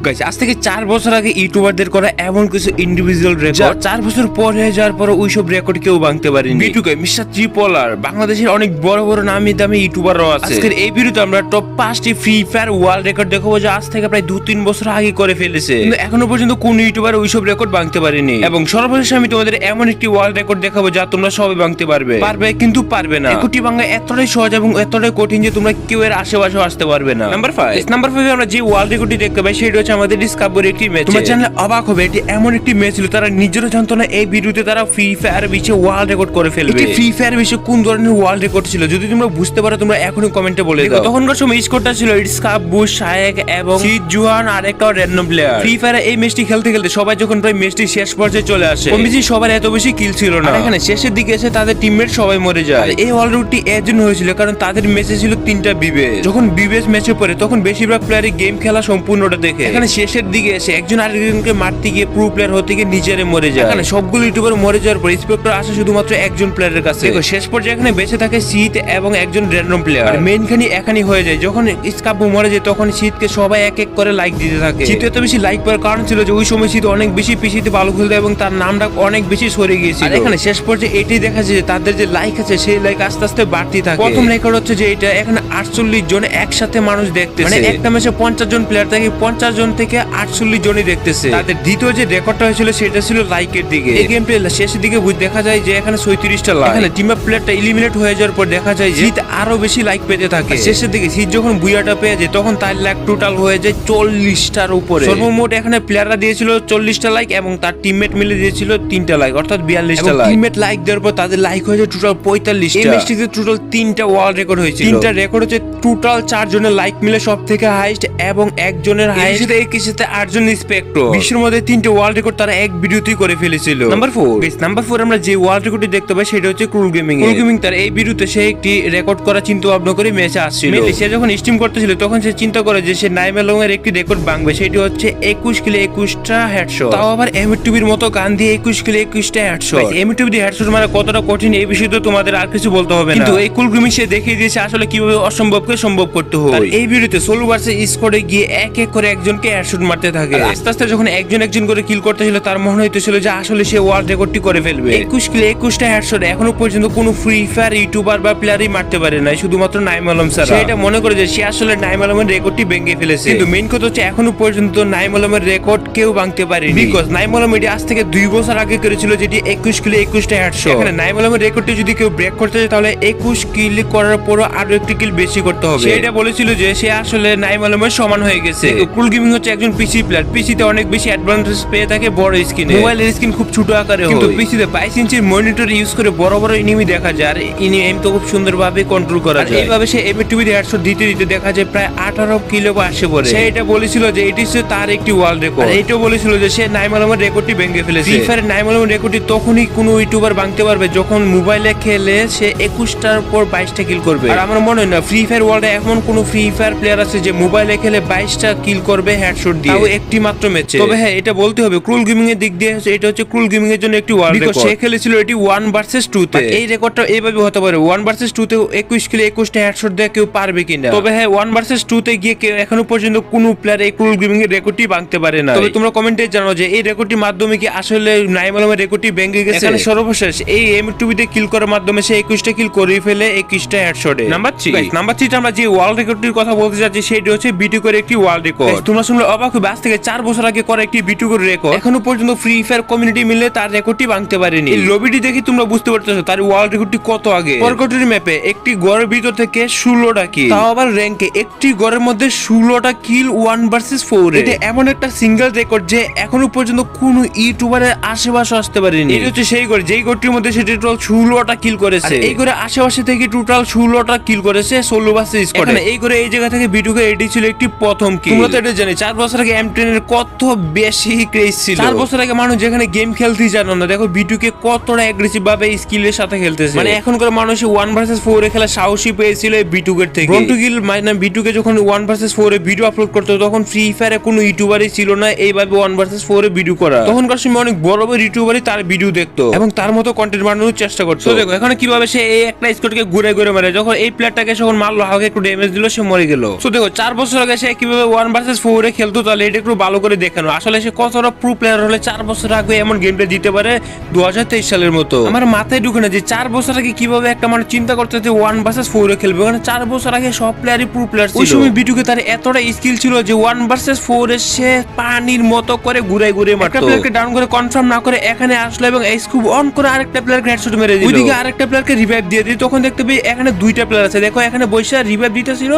Guys আজ থেকে 4 বছর আগে ইউটিউবারদের করা এমন কিছু ইন্ডিভিজুয়াল রেকর্ড 4 বছর পর হয়ে যাওয়ার পর ওইসব রেকর্ড কেউ ভাঙতে পারেনি। বিটুকে মিস্টার ট্রিপলার বাংলাদেশের অনেক বড় বড় নামি দামি ইউটিউবারও আছে। আজকের এই ভিডিওতে আমরা টপ 5টি ফ্রি ফায়ার ওয়ার্ল্ড রেকর্ড দেখাবো যা আজ থেকে প্রায় 2-3 বছর আগে করে ফেলেছে, কিন্তু এখনো পর্যন্ত কোন ইউটিউবার ওইসব রেকর্ড ভাঙতে পারেনি। এবং সর্বশেষ আমি তোমাদের এমন একটি ওয়ার্ল্ড রেকর্ড দেখাবো যা তোমরা সবাই ভাঙতে পারবে কিন্তু পারবে না। রেকর্ডটি ভাঙা এতটাই সহজ এবং এতটাই কঠিন যে তোমরা কেউ এর আশেপাশেও আসতে পারবে না। নাম্বার 5 আমরা যে ওয়ার্ল্ড রেকর্ডটি দেখতে পাই সেটা হচ্ছে আমাদের ডিসকভারি একটি ম্যাচ। তোমরা জানলে অবাক হবে, এটি এমন একটি ম্যাচ ছিল তারা নিজেরও জানতো না এই ভিডিওতে তারা ফ্রি ফায়ার বিশ্বে ওয়ার্ল্ড রেকর্ড করে ফেলবে। এটি ফ্রি ফায়ার বিশ্বে কোন ধরনের ওয়ার্ল্ড রেকর্ড ছিল যদি তোমরা বুঝতে পারো তোমরা এখনই কমেন্টে বলে দাও। তখনকার সময় স্কোরটা ছিল ইটসকাপ, বুশ, শায়েক এবং সিদ জুহান আর একটা র্যান্ডম প্লেয়ার। ফ্রি ফায়ারে এই ম্যাচটি খেলতে খেলতে সবাই যখন প্রায় ম্যাচটি শেষ পর্যায়ে চলে আসে, কমবেশি সবার এত বেশি কিল ছিল না। এখানে শেষের দিকে এসে তাদের টিমমেট সবাই মরে যায়। এই ওয়ার্ল্ড রেকর্ডটি এর জন্য হয়েছিল কারণ তাদের ম্যাচে ছিল 3টা বিবেস। যখন বিবেস ম্যাচে পড়ে তখন বেশিরভাগ প্লেয়ারই গেম খেলা সম্পূর্ণটা দেখে। এখানে শেষের দিকে এসে একজন আরেকজনকে মারতে গিয়ে প্রো প্লেয়ার হতে গিয়ে নিজেরে মরে যায়। এখানে সবগুলো ইউটিউবার মরে যাওয়ার পর ইন্সপেক্টর আসে শুধুমাত্র একজন প্লেয়ারের কাছে। দেখো শেষ পর্যায়ে এখানে বেঁচে থাকে শীত এবং একজন র্যান্ডম প্লেয়ার। মেইন খানি এখানেই হয়ে যায় যখন ইসকাপু মরে যায় তখন শীতকে সবাই এক এক করে লাইক দিতে থাকে। শীত এত বেশি লাইক পাওয়ার কারণ ছিল যে ওই সময় শীত অনেক বেশি পিসিতে ভালো খেলতো এবং তার নামটা অনেক বেশি সরে গিয়েছিল। আর এখানে শেষ পর্যায়ে এটাই দেখা যায় যে তাদের যে লাইক আছে সেই লাইক আস্তে আস্তে বাড়তে থাকে। প্রথম রেকর্ড হচ্ছে যে এটা এখানে 48 জন একসাথে মানুষ দেখতেছে, মানে একটা ম্যাচে 50 জন প্লেয়ার থাকে, 50 জন থেকে 48 জনই দেখতেছে। তাদের দ্বিতীয় যে রেকর্ডটা হয়েছিল সেটা ছিল লাইকের দিকে। এই গেম প্লে শেষের দিকে দেখা যায় যে এখানে 37টা লাইক। এখানে টিম আপ প্লেয়ারটা এলিমিনেট হয়ে যাওয়ার পর দেখা যায় যে আরো বেশি লাইক পেতে থাকে। শেষের দিকে শীত যখন বুয়াটা পেয়ে যায় তখন তার লাইক টোটাল হয়ে যায় 40টার উপরে। সর্বমোট এখানে প্লেয়াররা দিয়েছিল 40টা লাইক এবং তার টিমমেট মিলে দিয়েছিল 3টা লাইক, অর্থাৎ 42টা লাইক। টিমমেট লাইক দেওয়ার পর তাদের লাইক হয়ে যায় টোটাল 45টা। এই ম্যাচটিতে টোটাল 3টা ওয়ার্ল্ড রেকর্ড হয়েছিল। 3টা রেকর্ড হচ্ছে টোটাল 4 জনের লাইক মিলে সবথেকে হাইয়েস্ট এবং একজনের হাইয়েস্ট, একই সাথে 8 জন ইন্সপেক্টর। বিশ্বের মধ্যে 3টে ওয়ার্ল্ড রেকর্ড তারা এক ভিডিওতেই করে ফেলেছিল। নাম্বার 4 আমরা যে ওয়ার্ল্ড রেকর্ডটি দেখতে পাই সেটা হচ্ছে ক্রুল গেমিং। ক্রুল গেমিং তার এই ভিডিওতে সে একটি রেকর্ড করা চিন্তা ভাবনা করে ম্যাচে আসছিল। সে যখন স্ট্রিম করতেছিল তখন সে চিন্তা করে যে সে নাইমেলং এর একটি রেকর্ড ভাঙবে, সেটি হচ্ছে 21 কিলে 21টা হেডশট। তাও আবার এমটিভির মতো গান দিয়ে 21 কিলে 21টা হেডশট। এমটিভি দিয়ে হেডশট মারা কতটা কঠিন এই বিষয়ে তো তোমাদের আর কিছু বলতে হবে না, কিন্তু এই ক্রুল গেমিং সে দেখিয়ে দিয়েছে আসলে কিভাবে অসম্ভবকে সম্ভব করতে হয়। এই ভিডিওতে সোলো ভার্সেস স্কোয়াডে গিয়ে এক এক করে একজনকে হেডশট মারতে থাকে। আস্তে আস্তে যখন একজন করে কিল করতেছিল তার মনে হইতেছিল যে আসলে সে ওয়ার্ল্ড রেকর্ডটি করে ফেলবে। 21 কিলে 21টা হেডশট এখনো পর্যন্ত কোনো ফ্রি ফায়ার ইউটিউবার বা প্লেয়ারই মারতে পারে না, শুধুমাত্র নাইম আলম স্যার। সে এটা মনে করে যে সে আসলে নাইম আলমের রেকর্ডটি ভেঙে ফেলেছে, কিন্তু মেইন কথা হচ্ছে এখনো পর্যন্ত নাইম আলমের রেকর্ড কেউ ভাঙতে পারেনি। বিকজ নাইম আলম এটি আজ থেকে 2 বছর আগে করেছিল যেটি 21 কিলে 21টা হেডশট। এখানে নাইম আলমের রেকর্ডটি যদি কেউ ব্রেক করতে চায় তাহলে 21 কিল করার পরও আরো একটি কিল বেশি করতে হবে। সে এটা বলেছিল যে সে আসলে নাইম আলমের সমান হয়ে গেছে। ক্রুল গেমিং হচ্ছে একজন পিসি প্লেয়ার, পিসিতে অনেক বেশি অ্যাডভান্টেজ পেয়ে থাকে বড় স্ক্রিনে। মোবাইলের স্ক্রিন খুব ছোট আকারে হয়, কিন্তু পিসিতে 22 ইঞ্চির মনিটর ইউজ করে বড় বড় এনিমি দেখা যায় আর এনিমি তো খুব সুন্দরভাবে কন্ট্রোল করা যায়। এইভাবে সে এমটিভিতে হেডশট দিতে দিতে দেখা যায় প্রায় 18 কিলো আসে পড়ে। সে এটা বলেছিল যে এটি হচ্ছে তার একটি ওয়ার্ল্ড রেকর্ড, আর এটাও বলেছিল যে সে নাইম আলমের রেকর্ডটি ভেঙে ফেলেছে। ফ্রি ফায়ার নাইম আলমের রেকর্ডটি তখনই কোনো ইউটিউবার ভাঙতে পারবে যখন মোবাইলে খেলে সে 21টার পর 22টা কিল করবে। আর আমার মনে হয় না ফ্রি ফায়ার ওয়ার্ল্ডে এমন কোনো ফ্রি ফায়ার প্লেয়ার আছে যে মোবাইলে খেলে 22টা কিল করবে হেডশট দিয়ে, তাও একটি মাত্র ম্যাচে। তবে হ্যাঁ এটা বলতে হবে ক্রুল গেমিং এর দিক দিয়ে এটা হচ্ছে ক্রুল গেমিং এর জন্য একটি ওয়ার্ল্ড রেকর্ড। সে খেলেছিল এটি 1 ভার্সেস 2 তে। এই রেকর্ডটা এইভাবে হতে পারে 1 ভার্সেস 2 তে 21 কিলো 21টা হেডশট দিয়ে কেউ পারবে কিনা। তবে হ্যাঁ 1 ভার্সেস 2 তে গিয়ে কেউ এখনো পর্যন্ত কোনো প্লেয়ার এই ক্রুল গেমিং এর রেকর্ডটি ভাঙতে পারে না। তবে তোমরা কমেন্টে জানাও যে এই রেকর্ডটির মাধ্যমে কি আসলে নাইম আলমের রেকর্ডটি ভেঙে গেছে। এখানে সর্বশেষ এই এমটিভিতে কিল করার মাধ্যমে সে 21টা কিল করে ফেলে 21টা হেডশটে। নাম্বার 3 আমরা যে ওয়ার্ল্ড রেকর্ডটির কথা বলতে যাচ্ছি সেটি হচ্ছে বিটুকের একটি ওয়ার্ল্ড রেকর্ড। তোমরা শুনলে অবাক হবে, আজ থেকে 4 বছর আগে করা একটি বিটুকের রেকর্ড এখনো পর্যন্ত ফ্রি ফায়ার কমিউনিটি মিলে তার রেকর্ডটি ভাঙতে পারেনি। এই লবিটি দেখে তোমরা বুঝতে পারতেছো তার ওয়ার্ল্ড রেকর্ডটি কত আগে। পরকটির ম্যাপে একটি ঘরের ভিতর থেকে 16টা কিল, তাও আবার র্যাঙ্কে একটি ঘরের মধ্যে 16টা কিল 1 ভার্সেস 4। এটা এমন একটা সিঙ্গেল রেকর্ড যে এখনো পর্যন্ত কোনো ইউটিউবারের আশেপাশে আসতে পারেনি। এটা হচ্ছে সেই ঘর যেই ঘরটির মধ্যে সে টোটাল 16টা কিল করেছে। এই ঘরে আশেপাশে থেকে টোটাল 16টা কিল করেছে সোলো ভার্সেস স্কোয়াড। এই ঘরে এই জায়গা থেকে বিটুকে এটি ছিল একটি প্রথম কিল। তোমরা তো এটা জানি 4 বছর আগে M10 এর কত বেশি ক্রেজ ছিল। 4 বছর আগে মানুষ যেখানে গেম খেলতেই জানো না, দেখো বিটুকে কতটা অ্যাগ্রেসিভ ভাবে স্কিলের সাথে খেলতেছে। মানে এখনকার মানুষ 1 ভার্সেস 4 এ খেলা সাহসী পেয়েছিল এই বিটুকের থেকে। ব্রন্টু গিল মানে বিটুকে যখন 1 ভার্সেস 4 এ ভিডিও আপলোড করতো তখন ফ্রি ফায়ারে কোনো ইউটিউবারই ছিল না এইভাবে 1 ভার্সেস 4 এ ভিডিও করা। তখনকার সময় অনেক বড় বড় ইউটিউবারই তার ভিডিও দেখতো এবং তার মতো কন্টেন্ট বানানোর চেষ্টা করতো। তো দেখো এখন কিভাবে সে এই একটা স্কোয়াডকে ঘুরে ঘুরে মারে, যখন এই প্লেয়ারটাকে যখন মারলো হালকা একটু ড্যামেজ দিল সে মরে গেল। তো দেখো 4 বছর আগে সে কিভাবে 1 ভার্সেস 4 এ ভিডিওটা খেলতো তাহলে এটা একটু ভালো করে দেখানো আসলে সে কতটা প্রো প্লেয়ার হলে 4 বছর আগে এমন গেম প্লে দিতে পারে 2023 সালের মতো। আমার মাথায় ঢুকে না যে 4 বছর আগে কিভাবে একটা মানুষ চিন্তা করতে যে 1 ভার্সেস 4 এ খেলবে, কারণ 4 বছর আগে সব প্লেয়ারই প্রো প্লেয়ার ছিল। ওই সময় ভিডিওকে তার এতটা স্কিল ছিল যে 1 ভার্সেস 4 এ সে পানির মতো করে ঘুরাই ঘুরে মারতো। একটা প্লেয়ারকে ডাউন করে কনফার্ম না করে এখানে আসলো এবং স্কুপ অন করে আরেকটা প্লেয়ারকে হেডশট মেরে দিল। ওইদিকে আরেকটা প্লেয়ারকে রিভাইভ দিয়ে দিই, তখন দেখতে পাই এখানে দুইটা প্লেয়ার আছে। দেখো এখানে বৈশা রিভাইভ দিতেছিল,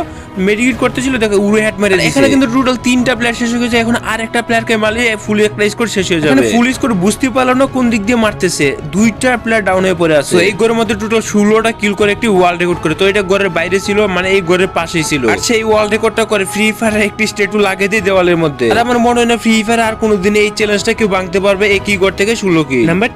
মেডিকেট করতেছিল, দেখো উড়ে হেড মেরে দিয়েছে। এখানে কিন্তু টোটাল 3টা প্লেয়ার শেষ হয়ে গেছে। এখন আরেকটা প্লেয়ারকে মারলে ফুল একটা স্কোর শেষ হয়ে যাবে। ফুল স্কোর বুঝতে পারলো না কোন দিক দিয়ে মারতেছে, দুইটা প্লেয়ার ডাউন হয়ে পড়ে আছে। এই ঘরের মধ্যে টোটাল 16টা কিল করে একটি ওয়ার্ল্ড রেকর্ড করে। তো এটা ঘরের বাইরে ছিল, মানে এই ঘরের পাশেই ছিল। আর সেই ওয়ার্ল্ড রেকর্ডটা করে ফ্রি ফায়ার একটি স্ট্যাটু লাগিয়ে দিয়ে দেওয়ালের মধ্যে। আর আমার মনে হয় না ফ্রি ফায়ার আর কোনোদিন এই চ্যালেঞ্জটা কেউ ভাঙতে পারবে এই কি ঘর থেকে 16 কিল। নাম্বার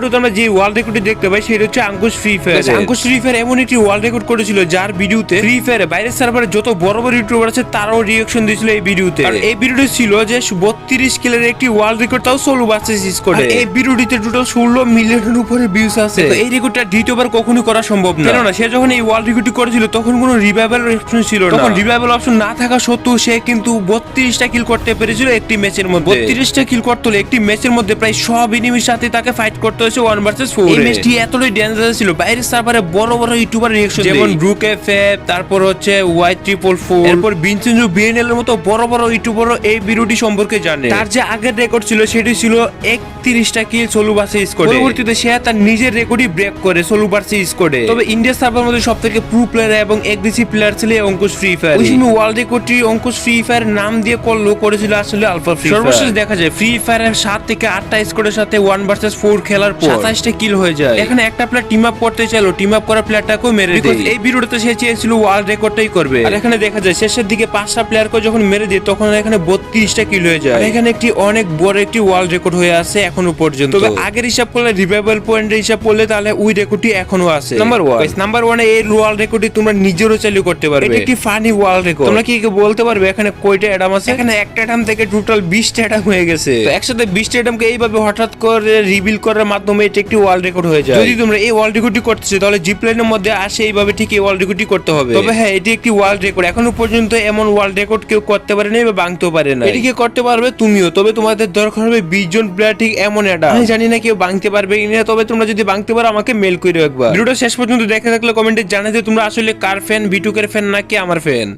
2 তো আমরা যে ওয়ার্ল্ড রেকর্ডটি দেখতে পাই সেটা হচ্ছে Ankush free fire. Ankush free fire এমন একটি ওয়ার্ল্ড রেকর্ড করেছিল যার ভিডিওতে ফ্রি ফায়ারে বাইরের সার্ভারে যত বড় বড় ইউটিউবার আছে তারাও রিঅ্যাকশন দিয়েছিল এই ভিডিওতে। আর এই ভিডিওটি ছিল যে 32 কিলের একটি ওয়ার্ল্ড রেকর্ড, তাও সোলো ভার্সেস স্কোয়াডে। এই ভিডিওটিতে টোটাল 16 মিলিয়নের উপরে ভিউজ আছে। এই রেকর্ডটা দ্বিতীয়বার কখনোই করা সম্ভব না, কেননা সে যখন এই ওয়ার্ল্ড রেকর্ডটি করেছিল তখন কোনো রিভাইভাল অপশন ছিল না। তখন রিভাইভাল অপশন না থাকা সত্ত্বেও সে কিন্তু 32টা কিল করতে পেরেছিল একটি ম্যাচের মধ্যে। 32টা কিল করতে হলে একটি ম্যাচের মধ্যে প্রায় সব এনিমির সাথে তাকে ফাইট করতে হয়েছে 1 ভার্সেস 4। এই ম্যাচটি এতটাই ডেঞ্জারাস ছিল, বাইরের সার্ভারে বড় বড় ইউটিউবার রিঅ্যাকশন যেমন ব্রুক এফএফ, তারপর হচ্ছে Y444, এরপর ভিনসেন্জো বিএনএল এর মতো বড় বড় ইউটিউবারও এই ভিডিওটি সম্পর্কে জানে। তার যে আগের রেকর্ড ছিল সেটি ছিল 31টা কিল সোলো ভার্সেস স্কোয়াডে। পরবর্তীতে সে তার নিজের রেকর্ডই ব্রেক করে সোলো ভার্সেস স্কোয়াডে। তবে ইন্ডিয়া সার্ভারের মধ্যে সবথেকে প্রো প্লেয়ার এবং এগ্রেসিভ প্লেয়ার ছিল অঙ্কুশ ফ্রি ফায়ার। ওই সময় ওয়ার্ল্ড রেকর্ডটি অঙ্কুশ ফ্রি ফায়ার নাম দিয়ে করেছিল আসলে আলফা ফ্রি ফায়ার। সর্বশেষ দেখা যায় ফ্রি ফায়ারের 7 থেকে 8টা স্কোয়াডের সাথে 1 ভার্সেস 4 খেলার পর 27টা কিল হয়ে যায়। এখানে একটা প্লেয়ার টিম আপ করতে চাইলো, টিম আপ করা প্লেয়ারটাকেও মেরে দেয়। এই ভিডিওতে সে চেয়েছিল ওয়ার্ল্ড রেকর্ডটাই করবে। আর এখানে দেখা যায় শেষের দিকে 5টা প্লেয়ারকে যখন মেরে দেয় তখন এখানে 32টা কিল হয়ে যায়। আর এখানে একটি অনেক বড় একটি ওয়ার্ল্ড রেকর্ড হয়ে আছে এখনো পর্যন্ত। তবে আগের হিসাব করলে রিভাইভাল পয়েন্টের হিসাব করলে তাহলে ওই রেকর্ডটি এখনো আছে। নাম্বার 1 এই ওয়ার্ল্ড রেকর্ডটি তোমরা নিজেরও চালু করতে পারবে। এটা একটি ফানি ওয়ার্ল্ড রেকর্ড। তোমরা কি বলতে পারবে এখানে কয়টা অ্যাডাম আছে? এখানে একটা অ্যাডাম থেকে টোটাল 20টা অ্যাডাম হয়ে গেছে। তো একসাথে 20টা অ্যাডামকে এইভাবে হঠাৎ করে রিভিল করার মাধ্যমে এটা একটি ওয়ার্ল্ড রেকর্ড হয়ে যায়। যদি তোমরা এই ওয়ার্ল্ড রেকর্ডটি করতেছো তাহলে জিপ্লাইনের মধ্যে আসে এইভাবে ঠিক এই ওয়ার্ল্ড রেকর্ডটি করতে হবে। তবে হ্যাঁ, এটি একটি ওয়ার্ল্ড রেকর্ড। এখনো পর্যন্ত এমন ওয়ার্ল্ড রেকর্ড কেউ করতে পারে না বা ভাঙতেও পারে না। এটিকে করতে পারবে তুমিও, তবে তোমাদের দরকার হবে 20 জন প্লেয়ার ঠিক এমন অ্যাডাম। আমি জানি না কেউ ভাঙতে পারবে কিনা, তবে তোমরা যদি ভাঙতে পারো আমাকে মেল করে একবার। ভিডিওটা শেষ পর্যন্ত দেখে থাকলে কমেন্টে জানাতে তোমরা আসলে কার ফ্যান, বিটুকের ফ্যান নাকি আমার ফ্যান।